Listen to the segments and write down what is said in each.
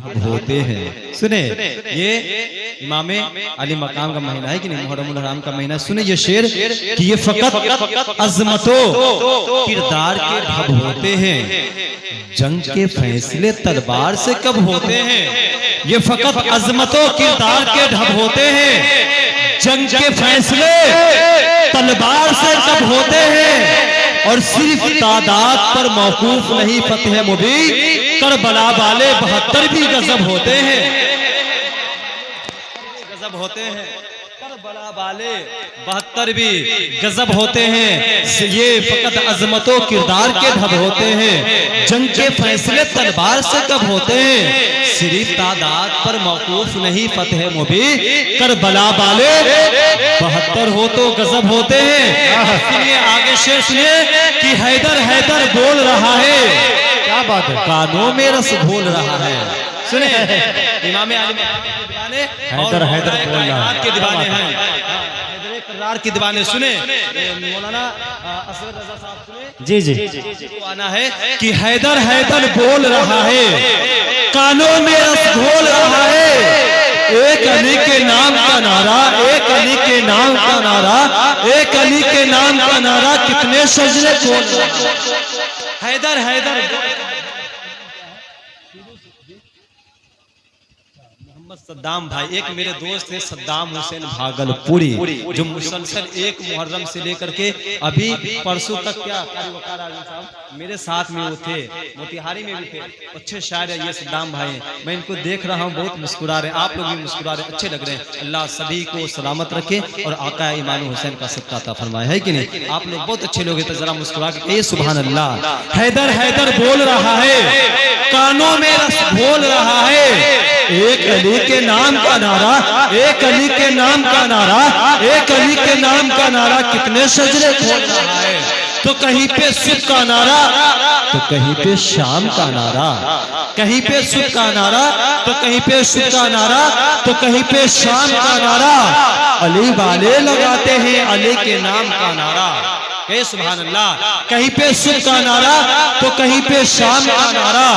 ढब होते हैं। सुने, ये इमामे अली मकाम का महीना है कि नहीं, मुहर्रमुल हराम का महीना। सुने ये शेर कि ये फकत अजमतों किरदार के ढब होते हैं, जंग के फैसले तलवार से कब होते हैं। ये फकत अजमतों किरदार के ढब होते हैं, जंग के फैसले तलवार से कब होते हैं। और सिर्फ तादाद पर मौकूफ नहीं फतह मुबीन, करबला वाले 72 भी गजब होते हैं, गजब होते हैं। करबला वाले 72 भी गजब होते हैं। ये फकत अजमतों किरदार के ढब होते हैं, जंग के फैसले तलवार से कब होते हैं। सिर्फ तादाद पर मौकूफ नहीं फतह मुबीन, करबला वाले 72 हो तो गजब होते हैं। इसलिए आगे शेर सुनिए कि हैदर हैदर बोल रहा है, क्या बात है, कानों में रस घोल रहा है। सुने, इमाम आलिम हैदर हैदर बोल रहा है के दीवाने हैं, करार के दीवाने। सुने मौलाना असद रजा साहब, सुने जी जी आना है कि हैदर हैदर बोल रहा है, कानों में रस घोल रहा है। एक अली के नाम का नारा, एक अली के नाम का नारा, एक अली के नाम का नारा, कितने सजरे बोल। हैदर हैदर सद्दाम भाई, एक मेरे दोस्त थे सद्दाम हुसैन भागलपुरी, जो मुसलसल एक मुहर्रम से लेकर के अभी परसों तक क्या मेरे साथ में वो थे, मोतिहारी में भी थे। अच्छे शायर है ये सद्दाम भाई, मैं इनको देख रहा हूँ, बहुत मुस्कुरा रहे, आप लोग भी मुस्कुरा रहे, अच्छे लग रहे हैं। अल्लाह सभी को सलामत रखे और आका इमाम हुसैन का सदका अता फरमाए, है कि नहीं। आप लोग बहुत अच्छे लोग हैं, तो जरा मुस्कुरा के सुभान अल्लाह। हैदर हैदर बोल रहा है, कानों में रस घोल रहा है। एक अली के नाम का नारा, एक अली के नाम का नारा, एक अली के नाम का नारा, कितने सजरे खोल रहा है। तो कहीं पे सुख का नारा, तो कहीं पे शाम का नारा, कहीं पे सुख का नारा, तो कहीं पे सुख का नारा, तो कहीं पे शाम का नारा। अली वाले लगाते हैं अली के नाम का नारा, सुभान अल्लाह। कहीं पे सुख का नारा, तो कहीं पे शाम का नारा,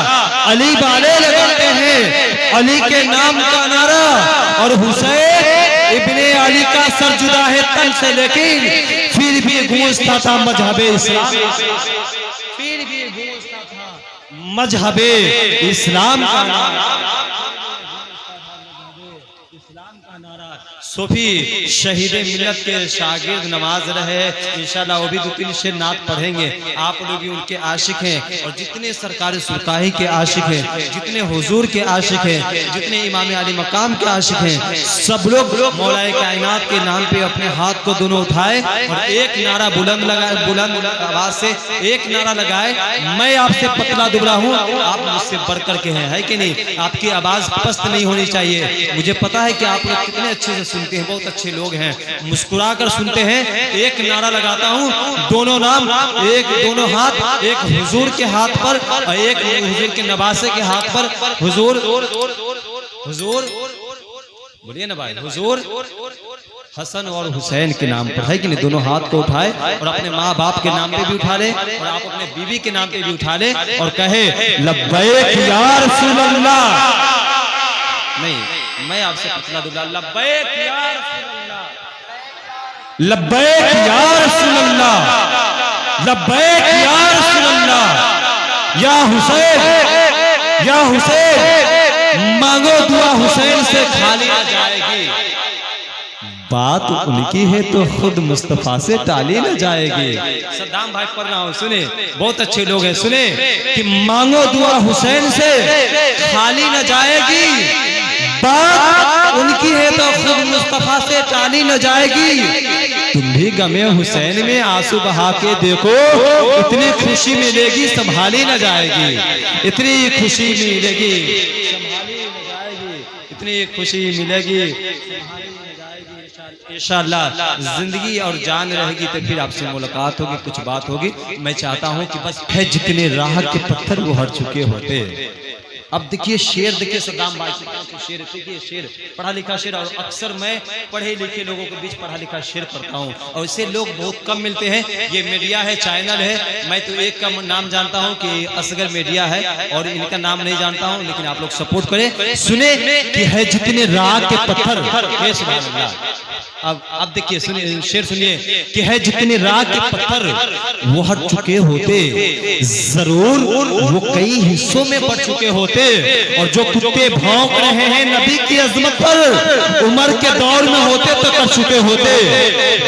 अली वाले लगाते हैं अली के नाम का नारा। और हुसैन इब्ने अली का सर जुदा है तन से, लेकिन फिर भी गूंजता था मजहबे इस्लाम, फिर भी गूंजता था मजहबे इस्लाम का नारा, सूफी शहीद मिल्लत के शागिर्द नवाज रहे। इंशाल्लाह वो भी 2-3 शेर नात पढ़ेंगे। आप लोग भी उनके आशिक हैं, और जितने सरकार सुरकाही के आशिक हैं, जितने हुजूर के आशिक हैं, जितने इमाम अली मकाम के आशिक हैं, सब लोग मौलाए कायनात के नाम पे अपने हाथ को दोनों उठाए और एक नारा बुलंद लगाए, बुलंद आवाज से एक नारा लगाए, मैं आपसे पतला दुबला हूँ, आप मुझसे बढ़कर के हैं, है कि नहीं। आपकी आवाज पस्त नहीं होनी चाहिए। मुझे पता है कि आप लोग कितने अच्छे से सुनते हैं, बहुत अच्छे लोग हैं, मुस्कुरा कर सुनते हैं। एक नारा लगाता हूँ, दोनों नाम, एक दोनों हाथ, एक हुजूर के हाथ पर और एक हुजूर के नवासे के हाथ पर। हुजूर हुजूर बोलिए ना भाई, हुजूर हसन और हुसैन के नाम पर, है कि नहीं। दोनों हाथ को उठाए और अपने माँ बाप के नाम पे भी उठा ले, और आप अपने बीवी के नाम पे भी उठा ले और कहे लब्बैक या रसूल अल्लाह। नहीं, मैं आपसे पतला दुबला, लब्बैक या रसूल अल्लाह, लब्बैक या रसूल अल्लाह, लब्बैक या रसूल अल्लाह। या हुसैन, या हुसैन, मांगो दुआ हुसैन से खाली न जाएगी। बात उनकी है तो खुद मुस्तफा से टाली न जाएगी। सद्दाम भाई पढ़ रहा हूँ, सुने, बहुत अच्छे लोग हैं, सुने कि मांगो दुआ हुसैन से खाली न जाएगी। बात उनकी है तो खुद मुस्तफा से टाली न जाएगी। तुम भी गमे हुसैन में आंसू बहा के देखो, इतनी खुशी मिलेगी संभाली न जाएगी। इतनी खुशी मिलेगी संभाली न जाएगी, इतनी खुशी मिलेगी इंशाअल्लाह। जिंदगी और जान रहेगी तो फिर आपसे मुलाकात होगी, कुछ बात होगी। मैं चाहता हूं कि बस है जितने राह के पत्थर वो हर चुके होते, अब देखिए शेर, देखिए सद्दाम भाई के शेर, देखिए शेर पढ़ा लिखा शेर। और अक्सर मैं पढ़े लिखे लोगों के बीच पढ़ा लिखा शेर पढ़ता हूँ और इससे लोग बहुत कम मिलते हैं। ये मीडिया है, चैनल है, मैं तो एक का नाम जानता हूँ कि असगर मीडिया है और इनका नाम नहीं जानता हूँ, लेकिन आप लोग सपोर्ट करें। सुने कि है जितने राग के पत्थर, सुभान अल्लाह। अब देखिए सुनिए शेर, सुनिए कि है जितने राग के पत्थर वो हट चुके होते, जरूर वो कई हिस्सों में बढ़ चुके होते। और जो कुत्ते भौंक रहे हैं नबी की अजमत पर, उमर के दौर में होते तो कर चुके होते।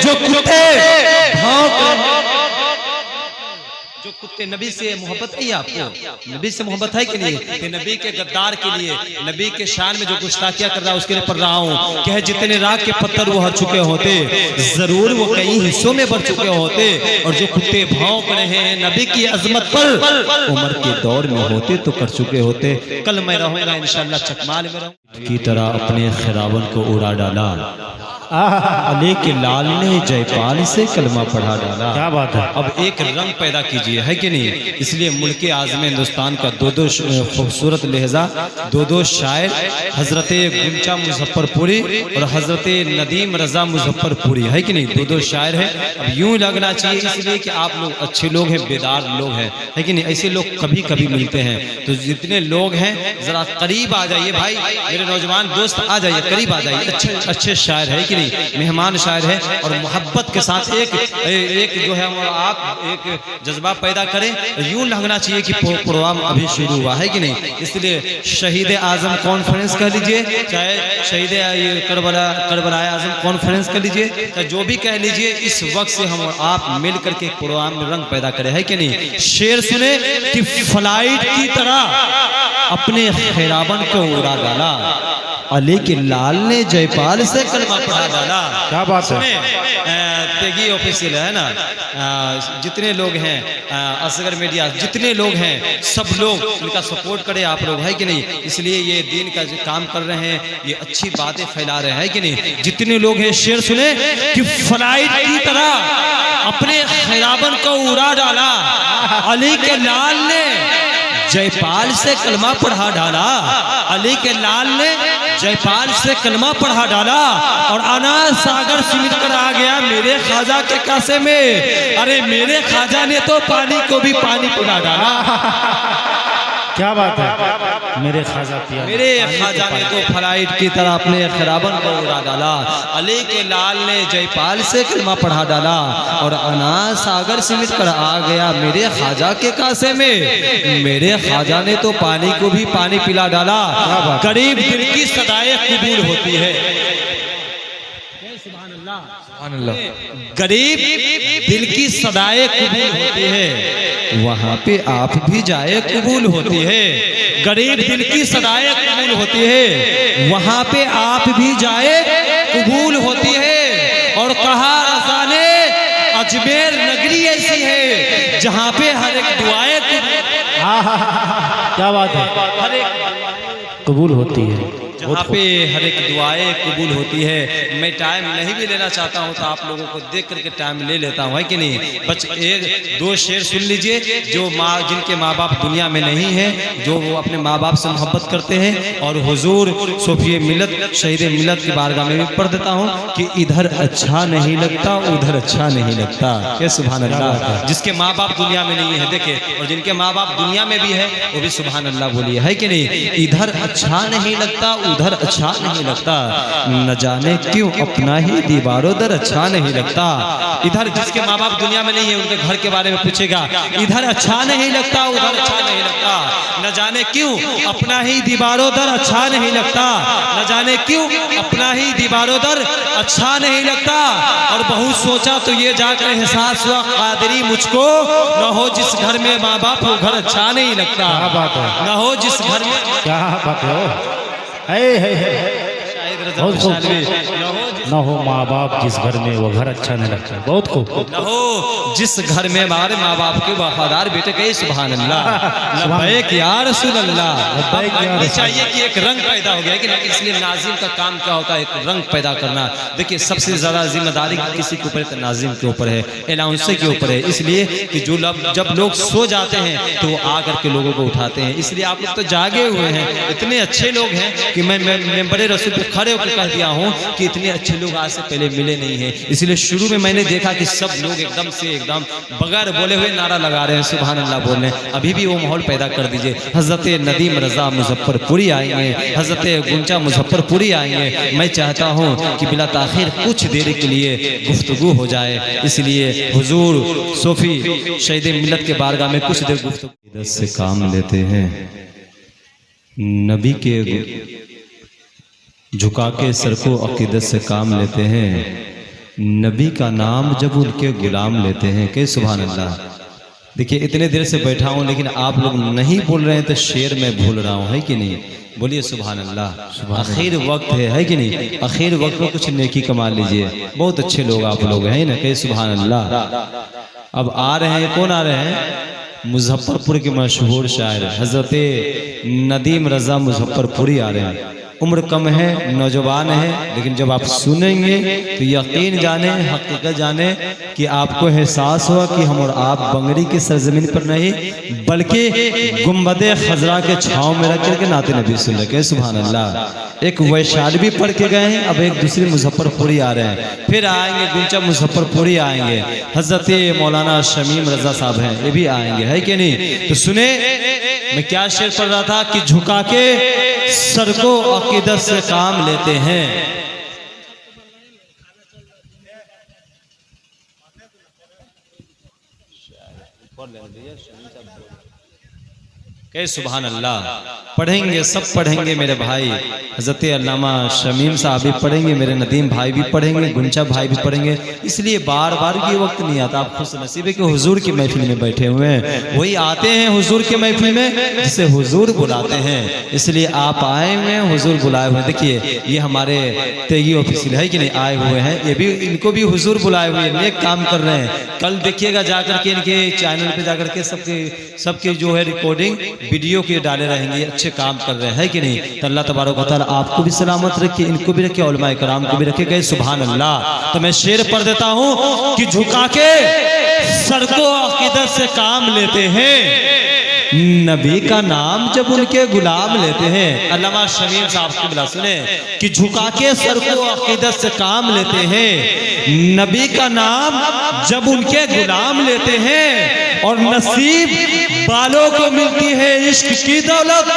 जो कुत्ते भौंक रहे, जो कुत्ते, नबी से मोहब्बत नहीं है आपको? नबी से मोहब्बत है कि नहीं? कि नबी के गद्दार के लिए, नबी के शान में जो गुस्ताखिया कर रहा है उसके लिए पढ़ रहा हूँ। कि जितने राग के पत्थर वो हट चुके होते, जरूर वो कई हिस्सों में बढ़ चुके होते। और जो कुत्ते भौंक रहे हैं नबी की अजमत पर, उमर के दौर में होते तो कर चुके होते। कल मैं रहूंगा इंशाल्लाह चकमाल में रहूंगा की तरह अपने खिरावन को उड़ा डाला। अली के लाल ने जयपाल से कलमा पढ़ा डाला। क्या बात है। अब एक रंग पैदा कीजिए, है कि नहीं? इसलिए मुल्क आज़म हिंदुस्तान का दो खूबसूरत लहजा, दो शायर, हजरत गुंचा मुजफ्फरपुरी और हजरत नदीम रजा मुजफ्फरपुरी, है कि नहीं? दो शायर है। अब यूं लगना चाहिए इसलिए कि आप लोग अच्छे लोग हैं, बेदार लोग हैं, है कि नहीं? ऐसे लोग कभी कभी मिलते हैं। तो जितने लोग हैं जरा करीब आ जाइए भाई, मेरे नौजवान दोस्त आ जाइए, करीब आ जाइए। अच्छे अच्छे शायर है कि नहीं, मेहमान शायर है। और मोहब्बत के साथ एक जो है आप एक जज्बा पैदा करें। यूं लगना चाहिए कि प्रोग्राम अभी शुरू हुआ है कि नहीं। इसलिए शहीद आजम कॉन्फ्रेंस कह लीजिए, चाहे शहीद करबलाए आजम कॉन्फ्रेंस कर लीजिए, चाहे जो भी कह लीजिए, इस वक्त से हम आप मिल करके प्रोग्राम में रंग पैदा करें, है कि नहीं? शेर सुने कि फ्लाइट की तरह अपने खिरावन को उड़ा डाला, अली के लाल ने जयपाल से कलमा पढ़ा डाला। क्या बात है। तेगी ऑफिशियल है ना, जितने लोग हैं, असगर मीडिया, जितने लोग हैं, सब लोग उनका सपोर्ट करें आप लोग, है कि नहीं? इसलिए ये दीन का जो काम कर रहे हैं, ये अच्छी बातें फैला रहे हैं, कि नहीं? जितने लोग हैं शेर सुने कि फ्लाइट की तरह अपने खिरावन को उड़ा डाला, अली के लाल ने जयपाल से कलमा पढ़ा डाला, अली के लाल ने जयपाल से कलमा पढ़ा डाला। और अनार सागर सिमट कर आ गया मेरे ख्वाजा के कासे में, अरे मेरे ख्वाजा ने तो पानी को भी पानी पिला डाला। क्या बात है। मेरे ख्वाजा ने तो फ्लाइट की तरह अपने खिरावन को उड़ा डाला, अली के लाल ने जयपाल से कलमा पढ़ा डाला। और अनार सागर सिमट कर आ गया मेरे ख्वाजा के कासे में, मेरे ख्वाजा ने तो पानी को भी पानी पिला डाला। गरीब दिल की सदाएं कबूल होती है, गरीब दिल की सदाएं कबूल होती है, वहाँ पे आप भी जाए कबूल होती है। गरीब दिल की सदाएं कबूल होती है, वहाँ पे आप भी जाए कबूल होती है। और कहा रज़ा ने अजमेर नगरी ऐसी है जहाँ पे हर एक दुआएं क्या बात है, हर एक कबूल होती है, जहाँ पे हर एक दुआएं कबूल होती है। मैं टाइम नहीं भी लेना चाहता हूँ तो आप लोगों को देख करके टाइम ले लेता हूँ, है कि नहीं? बस एक दो शेर सुन लीजिए, जो जिनके माँ बाप दुनिया में नहीं है, जो वो अपने माँ बाप से मोहब्बत करते हैं। और हुजूर सोफिए मिलत शहीद मिलत की बारगाह में भी पढ़ देता हूँ कि इधर अच्छा नहीं लगता उधर अच्छा नहीं लगता। क्या सुभान अल्लाह। जिसके माँ बाप दुनिया में नहीं है देखे, और जिनके माँ बाप दुनिया में भी है वो भी सुभान अल्लाह बोलिए, है कि नहीं? इधर अच्छा नहीं लगता उधर अच्छा नहीं लगता, न जाने क्यों अपना ही दीवारों दर अच्छा नहीं लगता। इधर जिसके माँ बाप दुनिया में नहीं है उनके घर के बारे में पूछेगा, इधर अच्छा नहीं लगता उधर अच्छा नहीं लगता, न जाने क्यों अपना ही दीवारों दर अच्छा नहीं लगता, न जाने क्यों अपना ही दीवारों दर अच्छा नहीं लगता। और बहुत सोचा तो ये जाकर एहसास हुआ कादरी मुझको, न हो जिस घर में माँ बाप वो घर अच्छा नहीं लगता, न हो जिस घर में। क्या बात है, बहुत खूब। न हो माँ बाप जिस घर में वो घर अच्छा नहीं लगता। बहुत खूब। न हो जिस घर में हमारे माँ बाप के वफादार बेटे कहे सुभान अल्लाह, लब्बैक या रसूल अल्लाह। चाहिए कि एक रंग पैदा हो गया कि इसलिए नाजिम का काम क्या होता है, एक रंग पैदा करना। देखिए सबसे ज्यादा जिम्मेदारी किसी के ऊपर, नाजिम के ऊपर है, अनाउंसर के ऊपर है। इसलिए कि जो जब लोग सो जाते हैं तो वो आकर के लोगों को उठाते हैं। इसलिए आप लोग तो जागे हुए हैं, इतने अच्छे लोग हैं कि मैं बड़े रसूल पे खड़े होकर कह दिया हूँ कि इतने अच्छे लोग आज से पहले मिले नहीं हैं। इसलिए शुरू में मैंने देखा कि सब लोग एकदम बगैर बोले हुए नारा लगा रहे हैं, सुभान अल्लाह बोल रहे हैं। अभी भी वो माहौल पैदा कर दीजिए। हजरत नदीम रजा मुजफ्फरपुरी आएंगे, हजरत गुंजा मुजफ्फरपुरी आएंगे। मैं चाहता हूँ कि बिला ताखिर कुछ देर के लिए गुफ्तगू हो जाए। इसलिए हुजूर सोफी शहीद मिल्लत के बारगाह में कुछ देर गुफ्तगू से काम लेते हैं। नबी के झुका के सर को अकीदत से काम लेते हैं। नबी का नाम जब उनके गुलाम लेते हैं के सुभान अल्लाह। देखिए इतने देर से बैठा हूँ लेकिन आप लोग नहीं बोल रहे हैं तो शेर में भूल रहा हूँ, है कि नहीं? बोलिए सुभान अल्लाह। आखिर वक्त है कि नहीं? आखिर वक्त में कुछ नेकी कमा लीजिए। बहुत अच्छे लोग आप लोग हैं ना, कहे सुभान अल्लाह। अब आ रहे हैं, कौन आ रहे हैं? मुजफ्फरपुर के मशहूर शायर हजरत नदीम रजा मुजफ्फरपुरी आ रहे हैं। उम्र कम है, नौजवान है, लेकिन जब आप सुनेंगे तो यकीन जाने, हकीकत जाने कि आपको एहसास हुआ कि हम और आप बंगरी की सरजमीन पर नहीं बल्कि गुम्बदे खजरा के छांव में रख करके नाते नबी सुन रहे। सुभान अल्लाह। एक वैशाली भी पढ़ के गए हैं, अब एक दूसरी मुजफ्फरपुरी आ रहे हैं, फिर आएंगे गुंजा मुजफ्फरपुरी आएंगे, हजरत मौलाना शमीम रजा साहब हैं, ये भी आएंगे, है कि नहीं? तो सुने मैं क्या शेर पढ़ रहा था कि झुका के सर को अकीदत से काम लेते हैं। कहे सुभान अल्लाह। पढ़ेंगे, सब पढ़ेंगे मेरे भाई। हजरत अल्लामा शमीम साहब भी पढ़ेंगे, मेरे नदीम भाई भी पढ़ेंगे, गुंजा भाई भी पढ़ेंगे। इसलिए बार बार ये वक्त नहीं आता। आप खुश नसीब है कि हुजूर की महफिल में बैठे हुए हैं, वही आते हैं हुजूर की महफिल में जिसे हुजूर बुलाते हैं। इसलिए आप आए हुए हैं, हुजूर बुलाए हुए हैं। देखिए ये हमारे तेगी ऑफिसियल है कि नहीं, आए हुए हैं, ये भी इनको भी हुजूर बुलाए हुए हैं, नेक काम कर रहे हैं। कल देखिएगा जाकर के इनके चैनल पे जाकर के सबके जो है रिकॉर्डिंग वीडियो के डाले रहेंगे। अच्छे काम कर रहे हैं कि नहीं? तो अल्लाह तबारक व तआला आपको भी सलामत रखे, इनको भी रखे, उलमाए कराम को भी रखे। गए सुभान अल्लाह। तो मैं शेर पढ़ देता हूँ कि झुका के सर को अकीदत से काम लेते हैं। नबी का नाम जब उनके गुलाम लेते हैं। अल्लामा शमीम साहब की बिला सुने कि झुका के सर को अकीदत से काम लेते हैं। नबी का नाम जब उनके गुलाम लेते हैं और नसीब वालों को मिलती है इश्क की दौलत।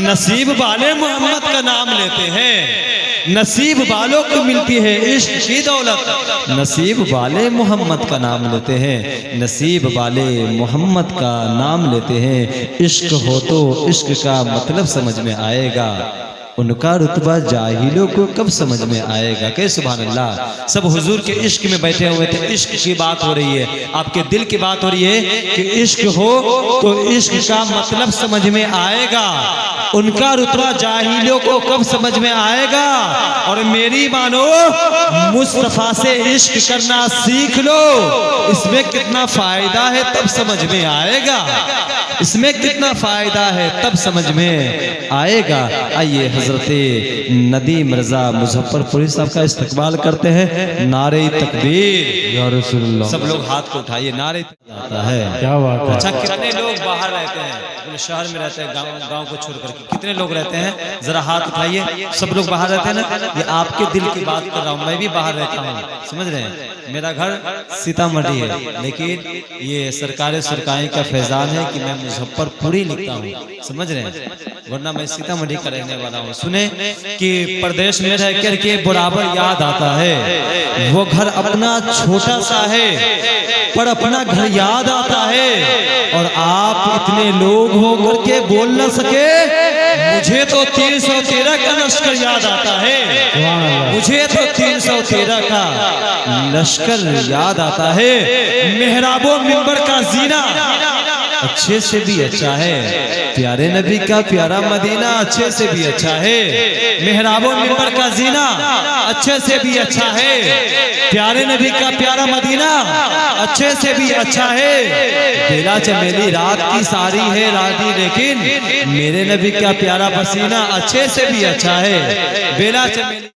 नसीब वाले मोहम्मद का नाम लेते हैं, नसीब वालों को मिलती है इश्क की दौलत। नसीब वाले मोहम्मद का नाम लेते हैं, नसीब वाले मोहम्मद का नाम लेते हैं। इश्क हो तो इश्क का मतलब समझ में आएगा, उनका रुतबा जाहिलों को कब समझ में आएगा। के सुभान अल्लाह। सब हुजूर के इश्क में बैठे हुए थे, इश्क की बात हो रही है, आपके दिल की बात हो रही है कि इश्क हो तो इश्क का मतलब समझ में आएगा, उनका रुतबा जाहिलों को कब समझ में आएगा। और मेरी मानो मुस्तफा से इश्क करना सीख लो, इसमें कितना फायदा है तब समझ में आएगा, इसमें कितना फायदा है तब समझ में आएगा। आइए हजरत नदीम रजा मुजफ्फरपुरी साहब का इस्तकबाल करते हैं। नारे तकबीर या रसूलुल्लाह। सब लोग हाथ को उठाइए, नारे आता है। क्या बात है। अच्छा कितने लोग बाहर रहते हैं, शहर में रहते हैं, गांव को छोड़ करके कितने लोग रहते हैं? जरा हाथ उठाइए। सब लोग बाहर रहते हैं ना? ये आपके दिल की बात कर रहा हूँ, मैं भी बाहर रहता हूँ, समझ रहे हैं? मेरा घर सीतामढ़ी है, लेकिन ये सरकारी सरकारी का फैजान है कि मैं मुजफ्फरपुरी लिखता हूँ, समझ रहे हैं? वरना मैं सीतामढ़ी का रहने वाला हूँ। सुने कि प्रदेश में रह करके बराबर याद आता है, वो घर अपना छोटा सा है पर अपना घर याद आता है। और आप इतने लोग हो करके बोल न सके, मुझे तो 313 का लश्कर याद आता है, मुझे तो 313 का लश्कर याद आता है। मेहराबो मिंबर का जीना अच्छे से भी अच्छा है, प्यारे नबी का प्यारा मदीना अच्छे से भी अच्छा है, मेहराबो मिंबर का जीना अच्छे से भी अच्छा है, प्यारे नबी का प्यारा मदीना अच्छे से भी अच्छा है। बेला चमेली रात की सारी है राती, लेकिन मेरे नबी का प्यारा पसीना अच्छे से भी अच्छा है। बेला चमेली